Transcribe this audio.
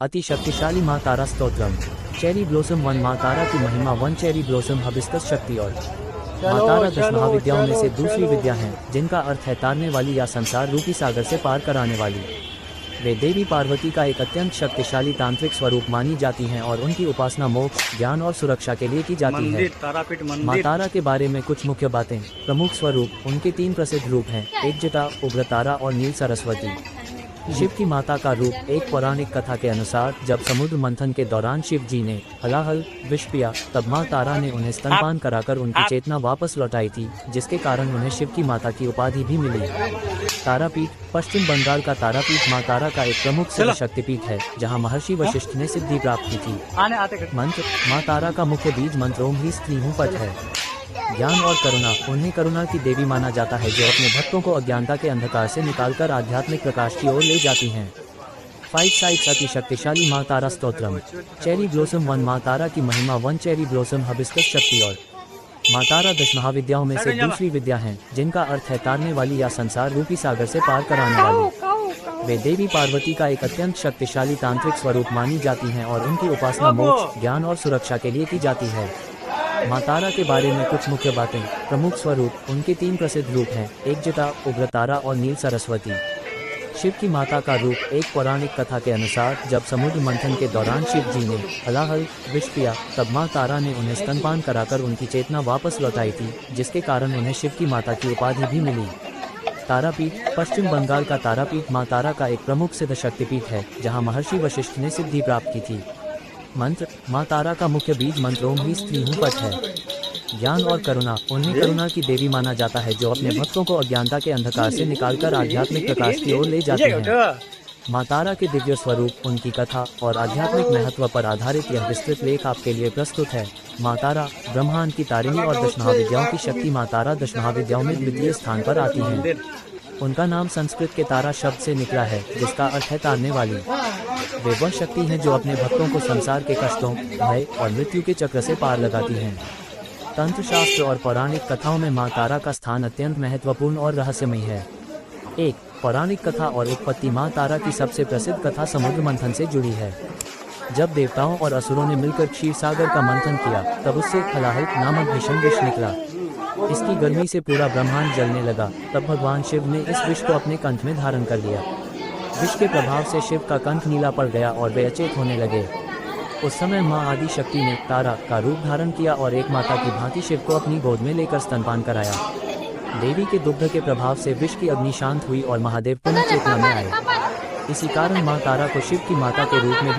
अति शक्तिशाली माँ तारा स्तोत्रम। चेरी ब्लॉसम 1 माँ तारा की महिमा 1 चेरी ब्लॉसम हबिस्कस शक्ति। और माँ तारा 10 महाविद्याओं में से दूसरी विद्या है, जिनका अर्थ है तारने वाली या संसार रूपी सागर से पार कराने वाली। वे देवी पार्वती का एक अत्यंत शक्तिशाली तांत्रिक स्वरूप मानी जाती हैं और उनकी उपासना मोक्ष, ज्ञान और सुरक्षा के लिए की जाती है। माँ तारा के बारे में कुछ मुख्य बातें। प्रमुख स्वरूप। उनके 3 प्रसिद्ध रूप हैं, एक जटा, उग्र तारा और नील सरस्वती। शिव की माता का रूप। एक पौराणिक कथा के अनुसार जब समुद्र मंथन के दौरान शिव जी ने हलाहल विष पिया, तब माँ तारा ने उन्हें स्तनपान कराकर उनकी चेतना वापस लौटाई थी, जिसके कारण उन्हें शिव की माता की उपाधि भी मिली। तारापीठ। पश्चिम बंगाल का तारापीठ माँ तारा का एक प्रमुख सिद्ध शक्तिपीठ है, जहाँ महर्षि वशिष्ठ ने सिद्धि प्राप्त की थी। मंत्र। माँ तारा का मुख्य बीज मंत्र ओम ह्रीं स्त्रीं हूं पठ है। ज्ञान और करुणा। उन्हें करुणा की देवी माना जाता है, जो अपने भक्तों को अज्ञानता के अंधकार से निकालकर आध्यात्मिक प्रकाश की ओर ले जाती हैं। 5 साइड्स। अति शक्तिशाली माँ तारा स्तोत्रम। चेरी ब्लॉसम 1 माँ तारा की महिमा 1 चेरी ब्लॉसम हबिस्कस शक्ति। और माँ तारा 10 महाविद्याओं में से दूसरी विद्या है, जिनका अर्थ है तारने वाली या संसार रूपी सागर से पार कराने वाली। वे देवी पार्वती का एक अत्यंत शक्तिशाली तांत्रिक स्वरूप मानी जाती हैं और उनकी उपासना मोक्ष, ज्ञान और सुरक्षा के लिए की जाती है। माँ तारा के बारे में कुछ मुख्य बातें। प्रमुख स्वरूप। उनके 3 प्रसिद्ध रूप हैं, एक जटा, उग्र तारा और नील सरस्वती। शिव की माता का रूप। एक पौराणिक कथा के अनुसार जब समुद्र मंथन के दौरान शिव जी ने हलाहल विष पिया, तब माँ तारा ने उन्हें स्तनपान कराकर उनकी चेतना वापस लौटाई थी, जिसके कारण उन्हें शिव की माता की उपाधि भी मिली। तारापीठ। पश्चिम बंगाल का तारापीठ माँ तारा का एक प्रमुख सिद्ध शक्तिपीठ है, जहाँ महर्षि वशिष्ठ ने सिद्धि प्राप्त की थी। मंत्र। माँ तारा का मुख्य बीज मंत्र ओम ह्रीं स्त्रीं हूं पठ है। ज्ञान और करुणा। उन्हें करुणा की देवी माना जाता है, जो अपने भक्तों को अज्ञानता के अंधकार से निकालकर आध्यात्मिक प्रकाश की ओर ले जाते हैं। माँ तारा के दिव्य स्वरूप, उनकी कथा और आध्यात्मिक महत्व पर आधारित यह विस्तृत लेख आपके लिए प्रस्तुत है। माँ तारा ब्रह्मांड की तारिणी और 10 महाविद्याओं की शक्ति। माँ तारा 10 महाविद्याओं में द्वितीय स्थान पर आती हैं। उनका नाम संस्कृत के तारा शब्द से निकला है, जिसका अर्थ है तारने वाली। वे वह शक्ति हैं जो अपने भक्तों को संसार के कष्टों, भय और मृत्यु के चक्र से पार लगाती हैं। तंत्र शास्त्र और पौराणिक कथाओं में माँ तारा का स्थान अत्यंत महत्वपूर्ण और रहस्यमय है। 1 पौराणिक कथा और उत्पत्ति। माँ तारा की सबसे प्रसिद्ध कथा समुद्र मंथन से जुड़ी है। जब देवताओं और असुरों ने मिलकर क्षीर सागर का मंथन किया, तब उससे हलाहल नामक भीषण विष निकला। इसकी गर्मी से पूरा ब्रह्मांड जलने लगा। तब भगवान शिव ने इस विष को अपने कंठ में धारण कर लिया। विष के प्रभाव से शिव का कंठ नीला पड़ गया और वे अचेत होने लगे। उस समय माँ आदि शक्ति ने तारा का रूप धारण किया और एक माता की भांति शिव को अपनी गोद में लेकर स्तनपान कराया। देवी के दुग्ध के प्रभाव से विष की अग्नि शांत हुई और महादेव पुनः चेतना में आए। इसी कारण माँ तारा को शिव की माता के रूप में